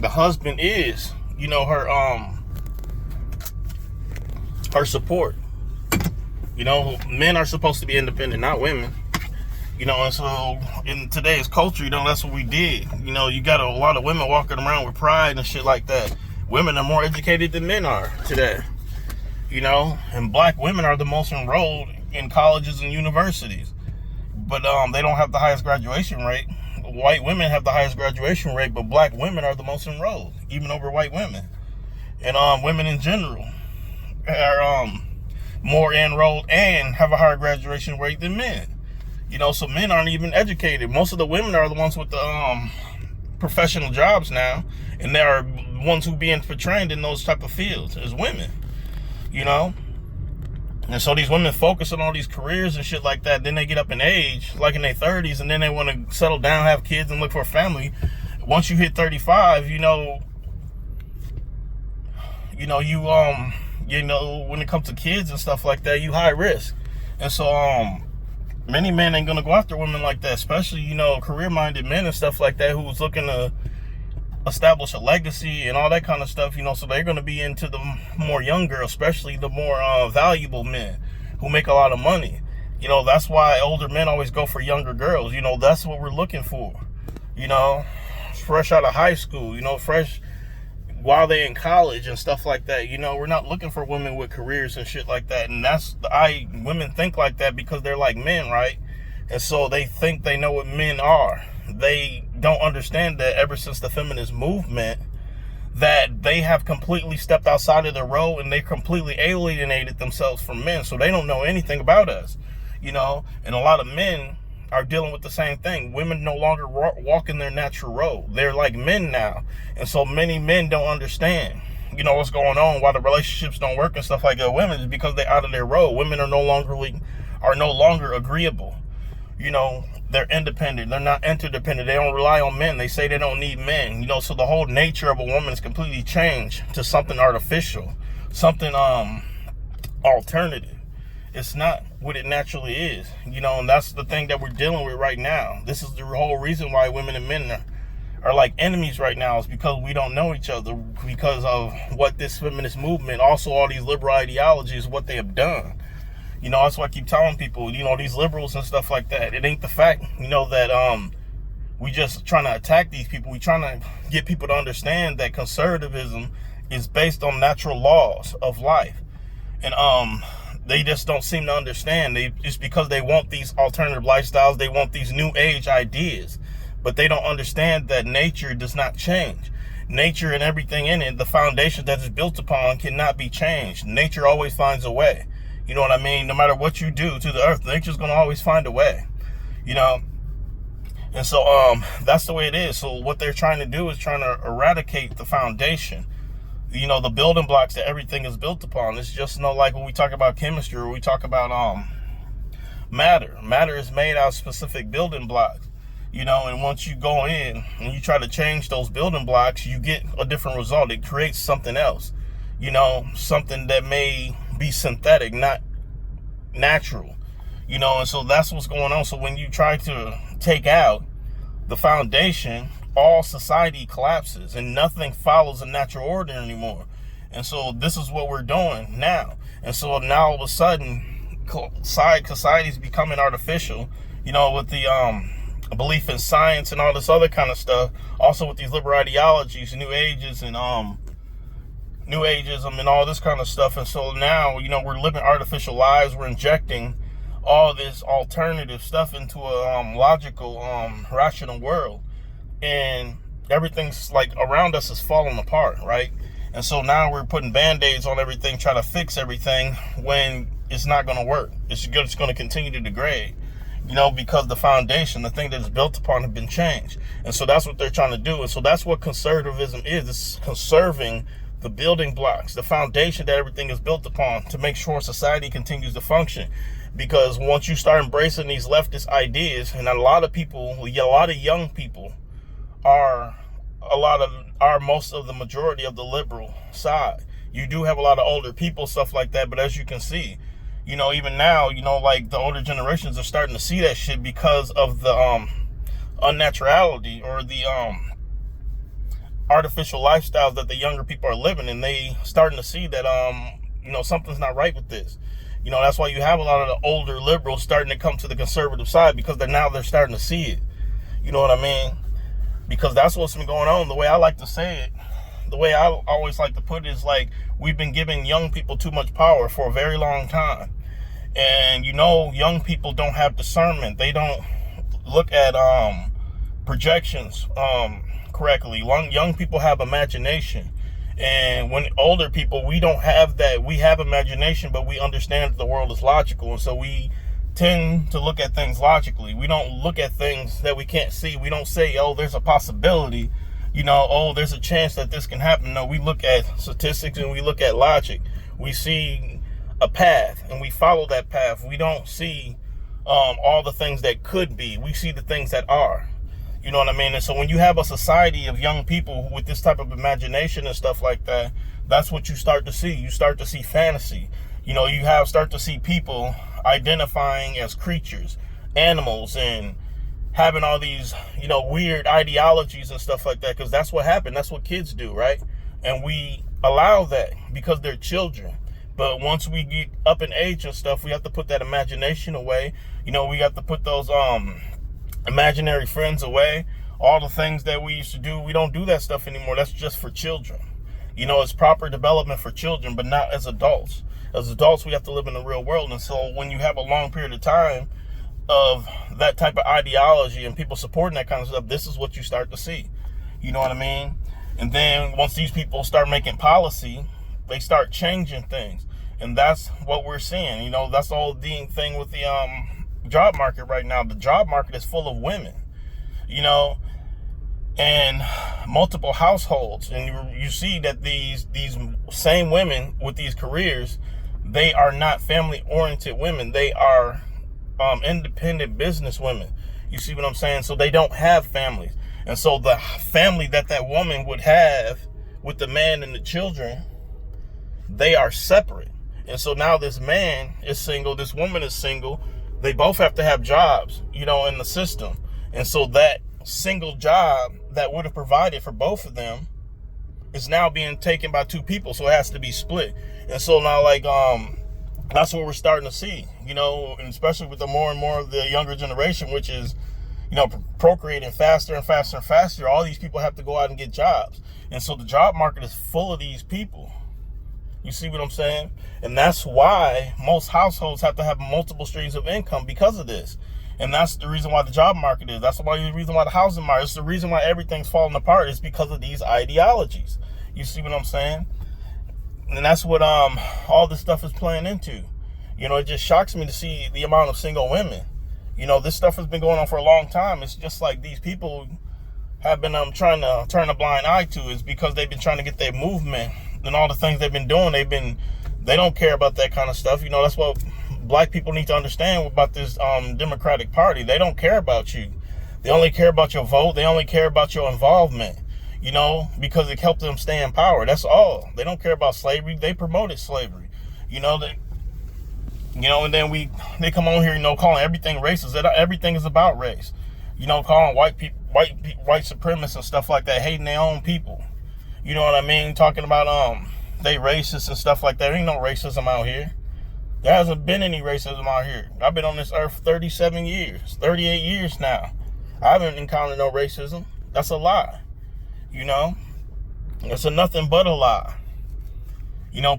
the husband is, her support. Men are supposed to be independent, not women. And so in today's culture, that's what we did. You got a lot of women walking around with pride and shit like that. Women are more educated than men are today. And black women are the most enrolled in colleges and universities. But they don't have the highest graduation rate. White women have the highest graduation rate, but black women are the most enrolled, even over white women. And women in general are more enrolled and have a higher graduation rate than men. So men aren't even educated. Most of the women are the ones with the professional jobs now, and they are ones who being trained in those type of fields as women. And so these women focus on all these careers and shit like that. Then they get up in age, like in their 30s, and then they want to settle down, have kids, and look for a family. Once you hit 35, when it comes to kids and stuff like that, you high risk. And so many men ain't gonna go after women like that, especially career-minded men and stuff like that who's looking to establish a legacy and all that kind of stuff. So they're gonna be into the more young girls, especially the more valuable men who make a lot of money. That's why older men always go for younger girls. That's what we're looking for. Fresh out of high school, fresh while they're in college and stuff like that. We're not looking for women with careers and shit like that. And women think like that because they're like men, right? And so they think they know what men are. They don't understand that ever since the feminist movement, that they have completely stepped outside of their role and they completely alienated themselves from men. So they don't know anything about us, and a lot of men are dealing with the same thing. Women no longer walk in their natural role. They're like men now. And so many men don't understand, what's going on, why the relationships don't work and stuff like that. Women is because they're out of their role. Women are no longer agreeable. They're independent. They're not interdependent. They don't rely on men. They say they don't need men. So the whole nature of a woman is completely changed to something artificial, something alternative. It's not what it naturally is, and that's the thing that we're dealing with right now. This is the whole reason why women and men are like enemies right now, is because we don't know each other, because of what this feminist movement, also all these liberal ideologies, what they have done. That's why I keep telling people, these liberals and stuff like that, it ain't the fact, that we just trying to attack these people. We trying to get people to understand that conservatism is based on natural laws of life. And they just don't seem to understand. It's because they want these alternative lifestyles. They want these new age ideas, but they don't understand that nature does not change. Nature and everything in it, the foundation that it's built upon, cannot be changed. Nature always finds a way. You know what I mean? No matter what you do to the earth, nature's going to always find a way, And so that's the way it is. So what they're trying to do is trying to eradicate the foundation, the building blocks that everything is built upon. It's just like when we talk about chemistry, or we talk about matter. Matter is made out of specific building blocks, and once you go in and you try to change those building blocks, you get a different result. It creates something else, something that may be synthetic, not natural, and so that's what's going on. So when you try to take out the foundation, all society collapses and nothing follows a natural order anymore. And so this is what we're doing now. And so now all of a sudden society is becoming artificial, with the belief in science and all this other kind of stuff, also with these liberal ideologies, new ageism and all this kind of stuff. And so now, we're living artificial lives. We're injecting all this alternative stuff into a logical, rational world. And everything's like around us is falling apart, right? And so now we're putting band-aids on everything, trying to fix everything when it's not going to work. It's going to continue to degrade, because the foundation, the thing that is built upon, have been changed. And so that's what they're trying to do. And so that's what conservatism is. It's conserving the building blocks, the foundation that everything is built upon, to make sure society continues to function. Because once you start embracing these leftist ideas, and a lot of young people are most of the majority of the liberal side. You do have a lot of older people, stuff like that, but as you can see, even now, like the older generations are starting to see that shit because of the unnaturality, or the artificial lifestyles that the younger people are living, and they starting to see that something's not right with this. That's why you have a lot of the older liberals starting to come to the conservative side, because they're starting to see it. You know what I mean? Because that's what's been going on. The way I like to say it, the way I always like to put it is like, we've been giving young people too much power for a very long time. And young people don't have discernment. They don't look at projections correctly. Young people have imagination. And when older people, we don't have that. We have imagination, but we understand that the world is logical. And so we tend to look at things logically. We don't look at things that we can't see. We don't say, oh, there's a possibility, oh, there's a chance that this can happen. No, we look at statistics and we look at logic. We see a path and we follow that path. We don't see all the things that could be. We see the things that are. You know what I mean? And so when you have a society of young people with this type of imagination and stuff like that, that's what you start to see. You start to see fantasy. You start to see people identifying as creatures, animals, and having all these, weird ideologies and stuff like that, because that's what happened. That's what kids do, right? And we allow that because they're children. But once we get up in age and stuff, we have to put that imagination away. We have to put those imaginary friends away. All the things that we used to do, we don't do that stuff anymore. That's just for children. It's proper development for children, but not as adults. As adults, we have to live in the real world. And so when you have a long period of time of that type of ideology and people supporting that kind of stuff, this is what you start to see. You know what I mean? And then once these people start making policy, they start changing things. And that's what we're seeing. That's the whole thing with the job market right now. The job market is full of women, and multiple households. And you see that these same women with these careers, they are not family-oriented women. They are independent business women. You see what I'm saying? So they don't have families. And so the family that woman would have with the man and the children, they are separate. And so now this man is single, this woman is single. They both have to have jobs, in the system. And so that single job that would have provided for both of them is now being taken by two people. So it has to be split. And so now, that's what we're starting to see, and especially with the more and more of the younger generation, which is, procreating faster and faster and faster. All these people have to go out and get jobs. And so the job market is full of these people. You see what I'm saying? And that's why most households have to have multiple streams of income because of this. And that's the reason why the job market is. That's the reason why the housing market is. The reason why everything's falling apart is because of these ideologies. You see what I'm saying? And that's what all this stuff is playing into. It just shocks me to see the amount of single women. This stuff has been going on for a long time. It's just like these people have been trying to turn a blind eye to. Is because they've been trying to get their movement and all the things they've been doing. They don't care about that kind of stuff. That's what black people need to understand about this Democratic Party. They don't care about you. They only care about your vote. They only care about your involvement, because it helped them stay in power. That's all. They don't care about slavery. They promoted slavery, and then they come on here, calling everything racist. Everything is about race, calling white supremacists and stuff like that, hating their own people. You know what I mean? Talking about they racist and stuff like that. There ain't no racism out here. There hasn't been any racism out here. I've been on this earth 37 years, 38 years now. I haven't encountered no racism. That's a lie. It's a nothing but a lie.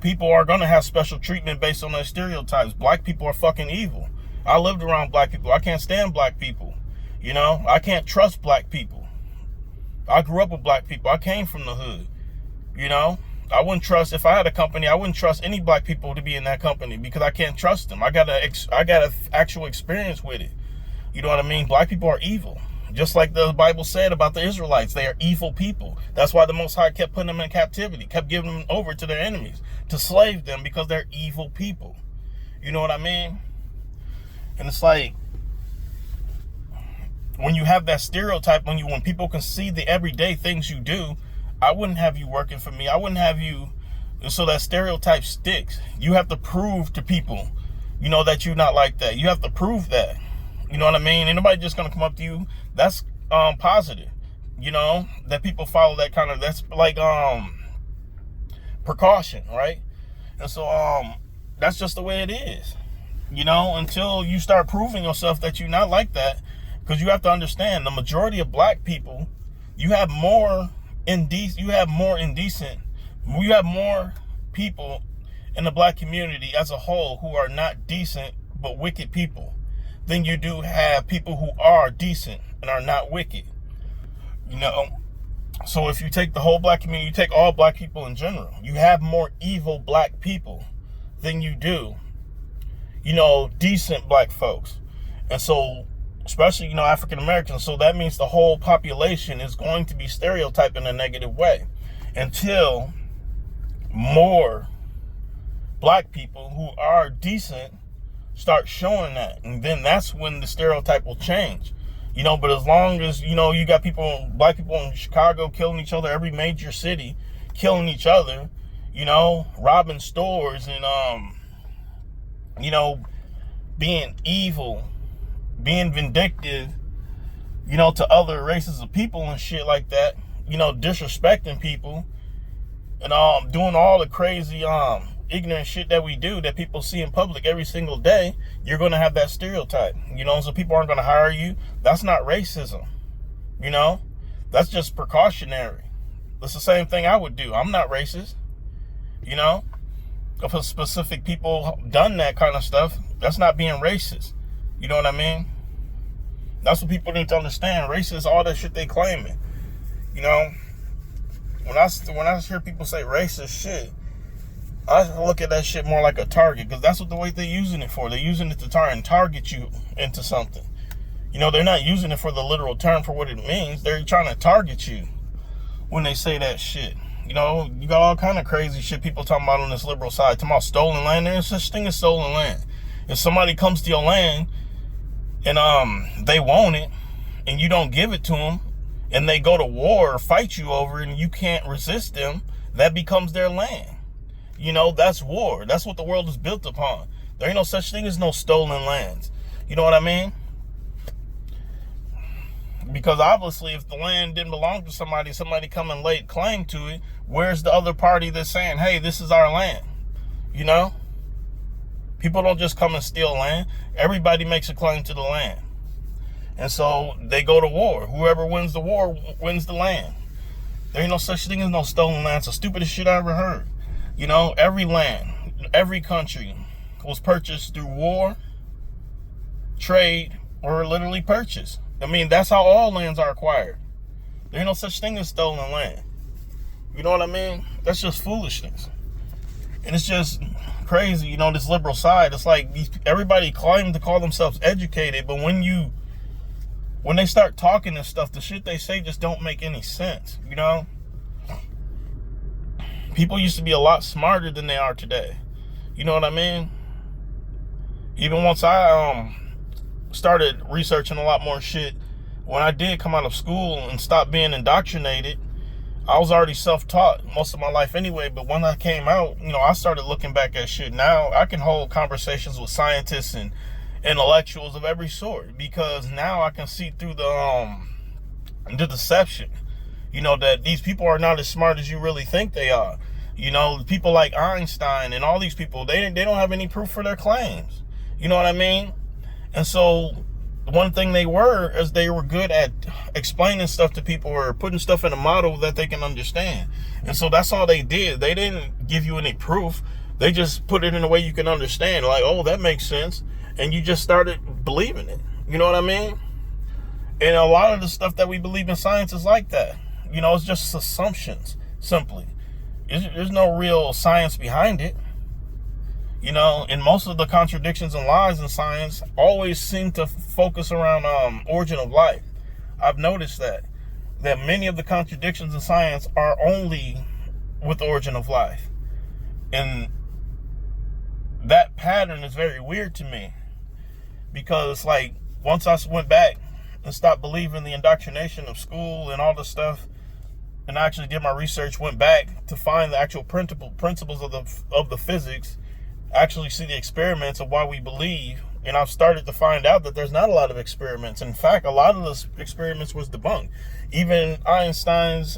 People are going to have special treatment based on their stereotypes. Black people are fucking evil. I lived around black people. I can't stand black people. I can't trust black people. I grew up with black people. I came from the hood. I wouldn't trust, if I had a company, I wouldn't trust any black people to be in that company because I can't trust them. I got a actual experience with it. You know what I mean? Black people are evil. Just like the Bible said about the Israelites, they are evil people. That's why the Most High kept putting them in captivity, kept giving them over to their enemies, to slave them, because they're evil people. You know what I mean? And it's like, when you have that stereotype, when people can see the everyday things you do, I wouldn't have you working for me. I wouldn't have you. So that stereotype sticks. You have to prove to people, that you're not like that. You have to prove that. You know what I mean? Ain't nobody just going to come up to you. That's positive. you know, that people follow that kind of, that's like precaution, right? And so that's just the way it is, you know, until you start proving yourself that you're not like that. Because you have to understand, the majority of black people, you have more people in the black community as a whole who are not decent but wicked people than you do have people who are decent and are not wicked, you know. So if you take the whole black community, you take all black people in general, you have more evil black people than you do, you know, decent black folks. And so, especially, you know, African Americans. So that means the whole population is going to be stereotyped in a negative way until more black people who are decent start showing that. And then that's when the stereotype will change. You know, but as long as, you know, you got black people in Chicago killing each other, every major city killing each other, you know, robbing stores and, you know, being evil, being vindictive, you know, to other races of people and shit like that, you know, disrespecting people and doing all the crazy ignorant shit that we do that people see in public every single day, you're going to have that stereotype, you know. So people aren't going to hire you. That's not racism, you know. That's just precautionary. That's the same thing I would do. I'm not racist, you know. If a specific people done that kind of stuff, that's not being racist. You know what I mean? That's what people need to understand. Racist, all that shit they claiming. You know, when I hear people say racist shit, I look at that shit more like a target, because that's what the way they're using it for. They're using it to try and target you into something. You know, they're not using it for the literal term for what it means. They're trying to target you when they say that shit. You know, you got all kind of crazy shit people talking about on this liberal side, talking about stolen land. There's such thing as stolen land. If somebody comes to your land and they want it and you don't give it to them and they go to war or fight you over it and you can't resist them, that becomes their land. You know, that's war. That's what the world is built upon. There ain't no such thing as no stolen lands. You know what I mean? Because obviously if the land didn't belong to somebody come and lay claim to it, where's the other party that's saying, hey, this is our land? You know? People don't just come and steal land. Everybody makes a claim to the land. And so they go to war. Whoever wins the war wins the land. There ain't no such thing as no stolen land. It's the stupidest shit I ever heard. You know, every land, every country was purchased through war, trade, or literally purchase. I mean, that's how all lands are acquired. There ain't no such thing as stolen land. You know what I mean? That's just foolishness. And it's just crazy, you know, this liberal side. It's like everybody claims to call themselves educated, but when they start talking and stuff, the shit they say just don't make any sense, you know? People used to be a lot smarter than they are today. You know what I mean? Even once I started researching a lot more shit, when I did come out of school and stop being indoctrinated, I was already self-taught most of my life anyway. But when I came out, you know, I started looking back at shit. Now I can hold conversations with scientists and intellectuals of every sort, because now I can see through the deception. You know, that these people are not as smart as you really think they are. You know, people like Einstein and all these people, they don't have any proof for their claims. You know what I mean? And so one thing they were good at explaining stuff to people or putting stuff in a model that they can understand. And so that's all they did. They didn't give you any proof. They just put it in a way you can understand. Like, oh, that makes sense. And you just started believing it. You know what I mean? And a lot of the stuff that we believe in science is like that. You know, it's just assumptions, simply. There's no real science behind it. You know, and most of the contradictions and lies in science always seem to focus around origin of life. I've noticed that many of the contradictions in science are only with the origin of life. And that pattern is very weird to me, because like once I went back and stopped believing the indoctrination of school and all this stuff, and I actually did my research, went back to find the actual principles of the physics, actually see the experiments of why we believe And I've started to find out that there's not a lot of experiments. In fact, a lot of those experiments was debunked. Even Einstein's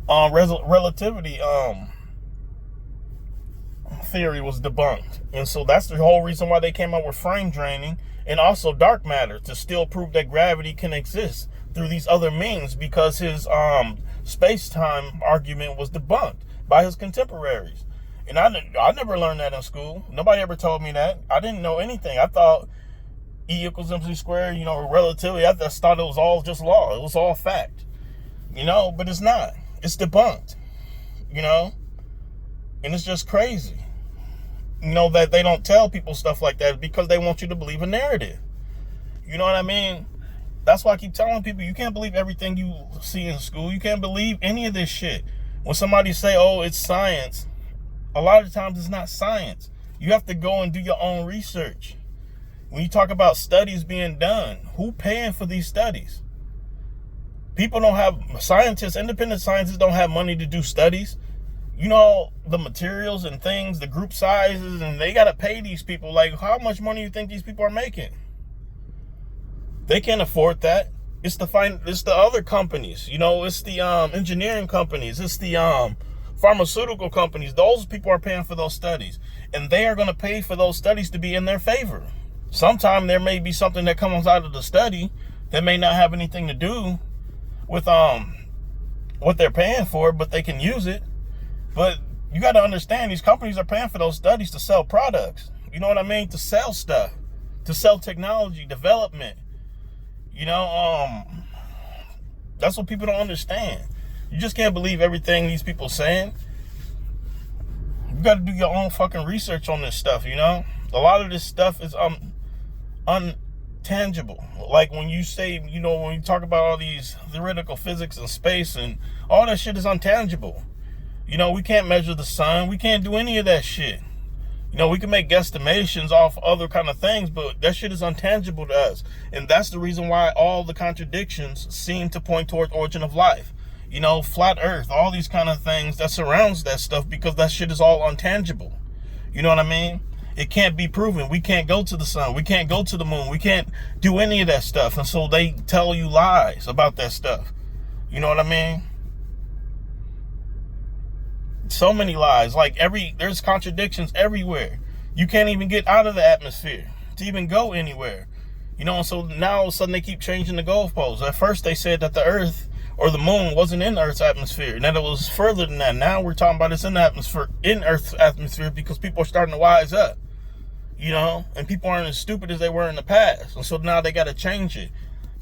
relativity theory was debunked. And so that's the whole reason why they came up with frame draining and also dark matter, to still prove that gravity can exist through these other means, because his space-time argument was debunked by his contemporaries. And I never learned that in school. Nobody ever told me that. I didn't know anything. I thought E equals MC squared, relativity. I just thought it was all just law. It was all fact, but it's not. It's debunked, and it's just crazy, that they don't tell people stuff like that, because they want you to believe a narrative. You know what I mean? That's why I keep telling people, you can't believe everything you see in school. You can't believe any of this shit. When somebody say, oh, it's science, a lot of times it's not science. You have to go and do your own research. When you talk about studies being done, who paying for these studies? People don't have, independent scientists don't have money to do studies. The materials and things, the group sizes, and they got to pay these people. Like, how much money do you think these people are making? They can't afford that. It's the other companies, it's the engineering companies, it's the pharmaceutical companies. Those people are paying for those studies, and they are going to pay for those studies to be in their favor. Sometime there may be something that comes out of the study that may not have anything to do with what they're paying for, but they can use it. But you got to understand, these companies are paying for those studies to sell products. You know what I mean? To sell stuff, to sell technology, development. That's what people don't understand. You just can't believe everything these people saying. You got to do your own fucking research on this stuff, A lot of this stuff is untangible. Like when you say, when you talk about all these theoretical physics and space and all that shit is untangible. We can't measure the sun. We can't do any of that shit. We can make guesstimations off other kind of things, but that shit is untangible to us. And that's the reason why all the contradictions seem to point towards origin of life. Flat earth, all these kind of things that surrounds that stuff, because that shit is all untangible. You know what I mean? It can't be proven. We can't go to the sun. We can't go to the moon. We can't do any of that stuff. And so they tell you lies about that stuff. You know what I mean? So many lies. Like there's contradictions everywhere. You can't even get out of the atmosphere to even go anywhere. And so now all of a sudden they keep changing the goalposts. At first they said that the earth or the moon wasn't in Earth's atmosphere, and that it was further than that. Now we're talking about it's in the atmosphere, in Earth's atmosphere, because people are starting to wise up. And people aren't as stupid as they were in the past. And so now they got to change it.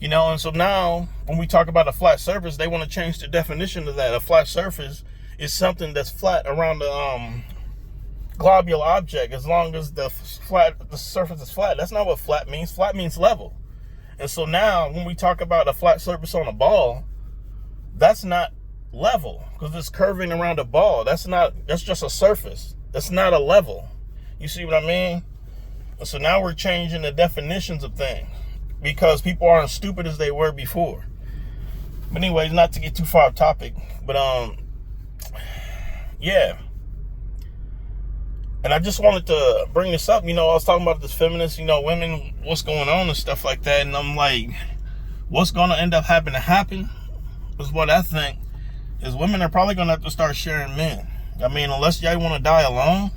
And so now when we talk about a flat surface, they want to change the definition of that. A flat surface is something that's flat around the globular object, as long as the surface is flat. That's not what flat means. Flat means level. And so now when we talk about a flat surface on a ball, that's not level, because it's curving around a ball. That's just a surface. That's not a level. You see what I mean? And so now we're changing the definitions of things, because people aren't as stupid as they were before. But anyways, not to get too far off topic, but yeah. And I just wanted to bring this up. I was talking about this feminist, women, what's going on and stuff like that. And I'm like, what's going to end up happen is what I think is women are probably going to have to start sharing men. Unless y'all want to die alone,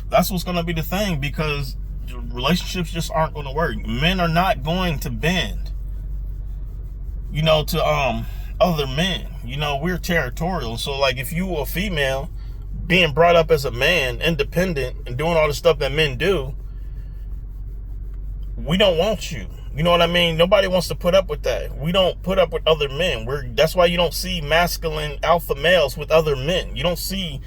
that's what's going to be the thing, because relationships just aren't going to work. Men are not going to bend, to other men. We're territorial. So like if you a female being brought up as a man, independent, and doing all the stuff that men do, we don't want you. You know what I mean? Nobody wants to put up with that. We don't put up with other men. That's why you don't see masculine alpha males with other men. You don't see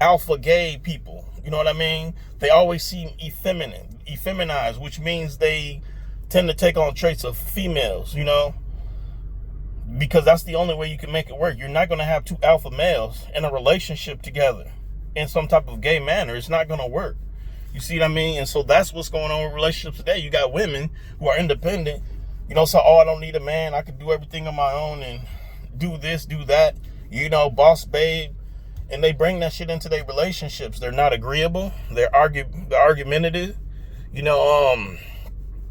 alpha gay people. You know what I mean? They always seem effeminized, which means they tend to take on traits of females, because that's the only way you can make it work. You're not going to have two alpha males in a relationship together in some type of gay manner. It's not going to work. You see what I mean? And so that's what's going on with relationships today. You got women who are independent, so, I don't need a man. I can do everything on my own and do this, do that, boss babe. And they bring that shit into their relationships. They're not agreeable. They're argumentative. You know,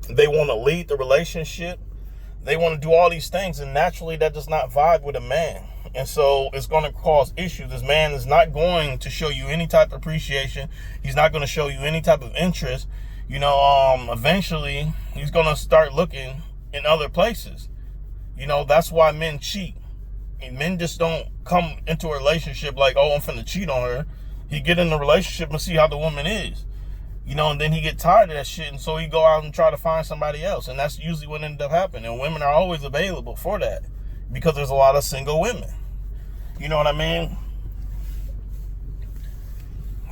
they want to lead the relationship. They want to do all these things, and naturally that does not vibe with a man. And so it's going to cause issues. This man is not going to show you any type of appreciation. He's not going to show you any type of interest. You know, eventually he's going to start looking in other places. You know, that's why men cheat. And men just don't come into a relationship like, oh, I'm finna cheat on her. He get in the relationship and see how the woman is. You know, and then he get tired of that shit, and so he go out and try to find somebody else. And that's usually what ended up happening. And women are always available for that because there's a lot of single women. You know what I mean?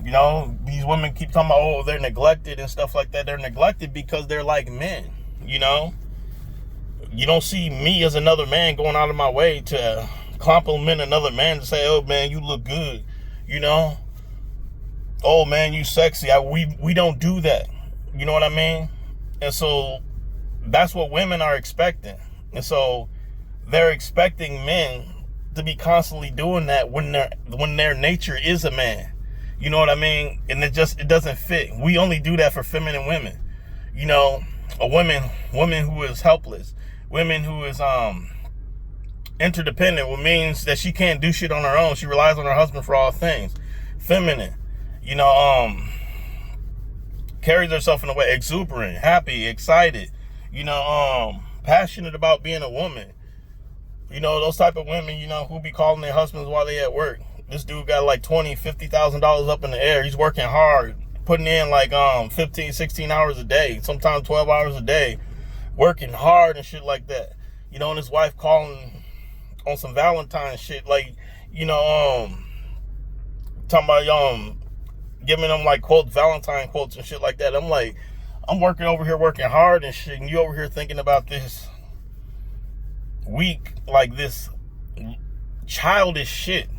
You know, these women keep talking about, oh, they're neglected and stuff like that. They're neglected because they're like men, you know? You don't see me as another man going out of my way to compliment another man to say, oh, man, you look good, you know? Oh, man, you sexy. We don't do that. You know what I mean? And so that's what women are expecting. And so they're expecting men to be constantly doing that when their nature is a man. You know what I mean? And it doesn't fit. We only do that for feminine women. You know, a woman who is helpless, women who is interdependent, which means that she can't do shit on her own. She relies on her husband for all things. Feminine, you know, carries herself in a way exuberant, happy, excited, you know, passionate about being a woman. You know, those type of women, you know, who be calling their husbands while they at work. This dude got like $20,000-$50,000 up in the air. He's working hard, putting in like 15, 16 hours a day, sometimes 12 hours a day, working hard and shit like that. You know, and his wife calling on some Valentine shit, like, you know, talking about giving them like quotes, Valentine quotes and shit like that. I'm like, I'm working over here, working hard and shit, and you over here thinking about this weak, like this childish shit.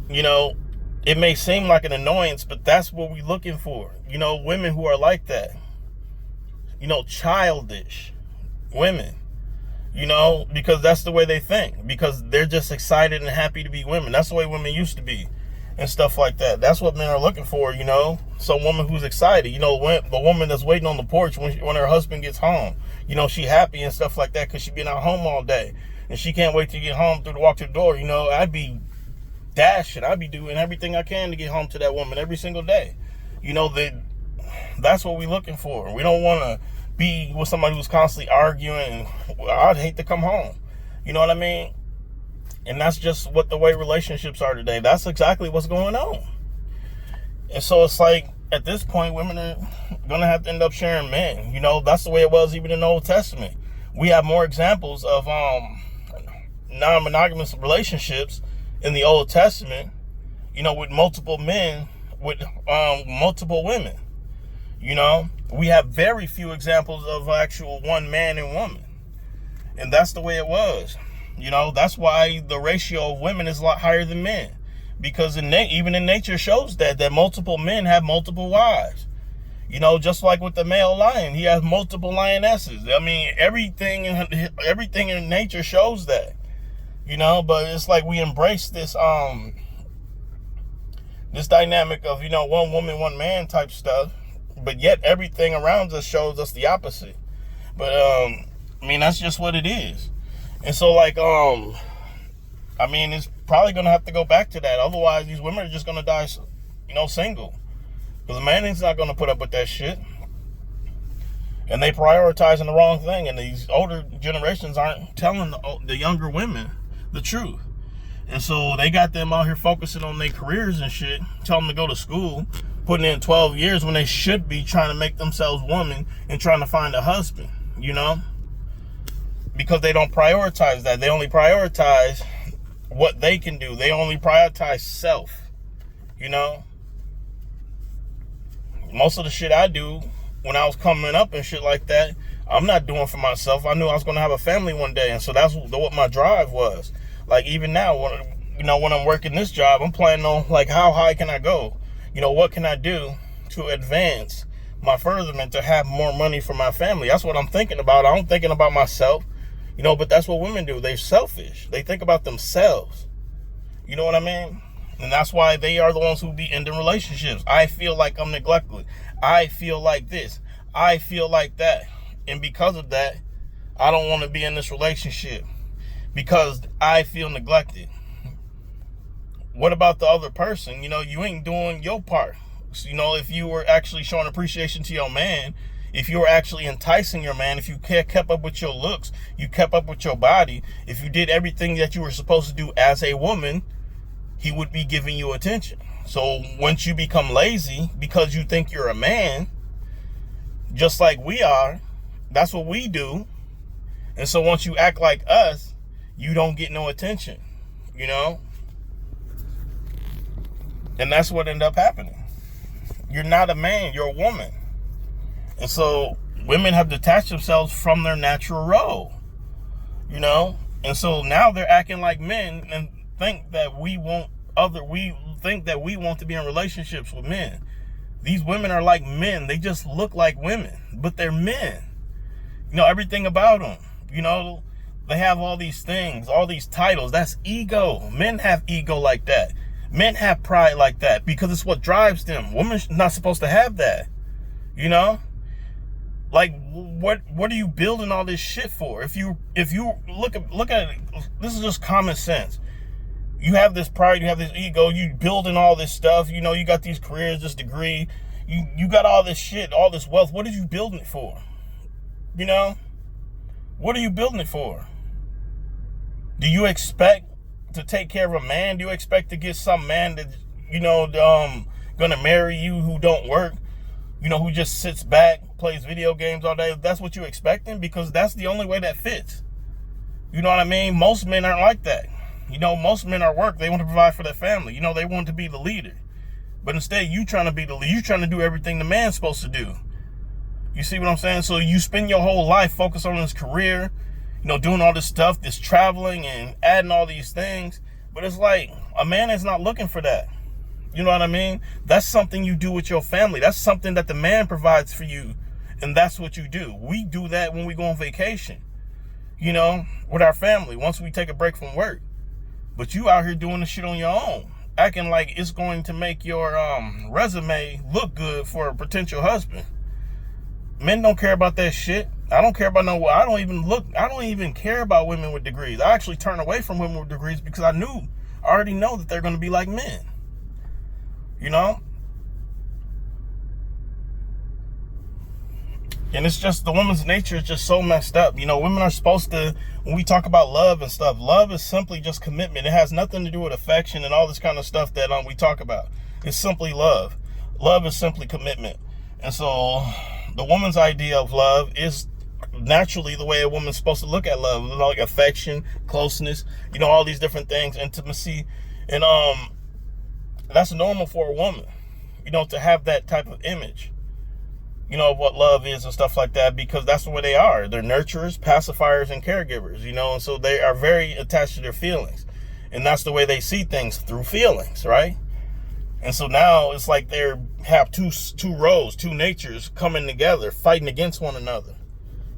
You know, it may seem like an annoyance, but that's what we're looking for. You know, women who are like that. You know, childish women. You know, because that's the way they think. Because they're just excited and happy to be women. That's the way women used to be. And stuff like that. That's what men are looking for, you know. Some woman who's excited. You know, the woman that's waiting on the porch when her husband gets home. You know, she happy and stuff like that because she been out home all day. And she can't wait to get home to walk through the door. You know, I'd be dashing. I'd be doing everything I can to get home to that woman every single day. You know, that's what we're looking for. We don't want to be with somebody who's constantly arguing. I'd hate to come home. You know what I mean? And that's just what the way relationships are today. That's exactly what's going on. And so it's like, at this point, women are going to have to end up sharing men. You know, that's the way it was even in the Old Testament. We have more examples of non-monogamous relationships in the Old Testament, you know, with multiple men, with multiple women. You know, we have very few examples of actual one man and woman. And that's the way it was. You know, that's why the ratio of women is a lot higher than men. Because even in nature shows that multiple men have multiple wives. You know, just like with the male lion, he has multiple lionesses. I mean, everything in nature shows that. You know, but it's like we embrace this this dynamic of, you know, one woman, one man type stuff, but yet everything around us shows us the opposite. But I mean, that's just what it is. And so, like, I mean, it's probably gonna have to go back to that. Otherwise, these women are just gonna die, you know, single. Because the man is not gonna put up with that shit. And they prioritizing the wrong thing. And these older generations aren't telling the younger women the truth. And so they got them out here focusing on their careers and shit, telling them to go to school, putting in 12 years when they should be trying to make themselves women and trying to find a husband, you know? Because they don't prioritize that. They only prioritize what they can do. They only prioritize self, you know? Most of the shit I do when I was coming up and shit like that, I'm not doing for myself. I knew I was going to have a family one day. And so that's what my drive was. Like, even now, when I'm working this job, I'm planning on, like, how high can I go? You know, what can I do to advance my furtherment to have more money for my family? That's what I'm thinking about. I'm thinking about myself, you know, but that's what women do. They're selfish. They think about themselves. You know what I mean? And that's why they are the ones who be ending relationships. I feel like I'm neglected. I feel like this. I feel like that. And because of that, I don't want to be in this relationship because I feel neglected. What about the other person? You ain't doing your part. So, if you were actually showing appreciation to your man, if you were actually enticing your man, if you kept up with your looks, you kept up with your body, if you did everything that you were supposed to do as a woman, he would be giving you attention. So once you become lazy because you think you're a man, just like we are, that's what we do. And so once you act like us, you don't get no attention, And that's what ended up happening. You're not a man, you're a woman. And so women have detached themselves from their natural role, And so now they're acting like men and think that we want to be in relationships with men. These women are like men. They just look like women, but they're men. Everything about them. They have all these things, all these titles. That's ego. Men have ego like that. Men have pride like that because it's what drives them. Women are not supposed to have that. Like, what are you building all this shit for? If you look at it, this is just common sense. You have this pride, you have this ego, you building all this stuff, you got these careers, this degree, you got all this shit, all this wealth. What are you building it for? What are you building it for? Do you expect to take care of a man? Do you expect to get some man that, gonna marry you who don't work? Who just sits back, plays video games all day? That's what you're expecting? Because that's the only way that fits. You know what I mean? Most men aren't like that. Most men are work. They want to provide for their family. They want to be the leader. But instead, you trying to be the leader. You trying to do everything the man's supposed to do. You see what I'm saying? So you spend your whole life focused on this career, doing all this stuff, this traveling and adding all these things. But it's like, a man is not looking for that. You know what I mean? That's something you do with your family. That's something that the man provides for you. And that's what you do. We do that when we go on vacation, with our family, once we take a break from work. But you out here doing the shit on your own, acting like it's going to make your resume look good for a potential husband. Men don't care about that shit. I don't care about I don't even care about women with degrees. I actually turn away from women with degrees because I already know that they're going to be like men. And it's just, the woman's nature is just so messed up. Women are supposed to, when we talk about love and stuff, love is simply just commitment. It has nothing to do with affection and all this kind of stuff that we talk about. It's simply love. Love is simply commitment. And so the woman's idea of love is naturally the way a woman's supposed to look at love, like affection, closeness, all these different things, intimacy. And that's normal for a woman, to have that type of image, of what love is and stuff like that, because that's the way they are. They're nurturers, pacifiers, and caregivers, and so they are very attached to their feelings. And that's the way they see things, through feelings, right? And so now it's like they have two roles, two natures coming together, fighting against one another.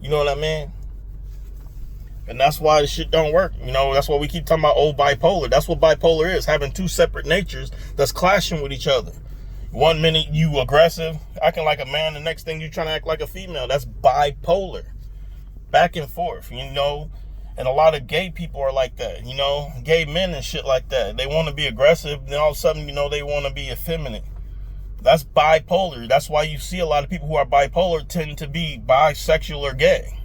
You know what I mean? And that's why this shit don't work. That's why we keep talking about bipolar. That's what bipolar is, having two separate natures that's clashing with each other. One minute you aggressive, acting like a man, the next thing you trying to act like a female. That's bipolar. Back and forth, And a lot of gay people are like that, gay men and shit like that. They want to be aggressive, then all of a sudden, they want to be effeminate. That's bipolar. That's why you see a lot of people who are bipolar tend to be bisexual or gay,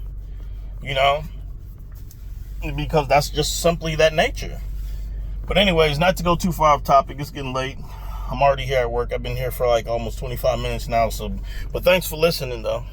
because that's just simply that nature. But anyways, not to go too far off topic, it's getting late. I'm already here at work. I've been here for like almost 25 minutes now. But thanks for listening though.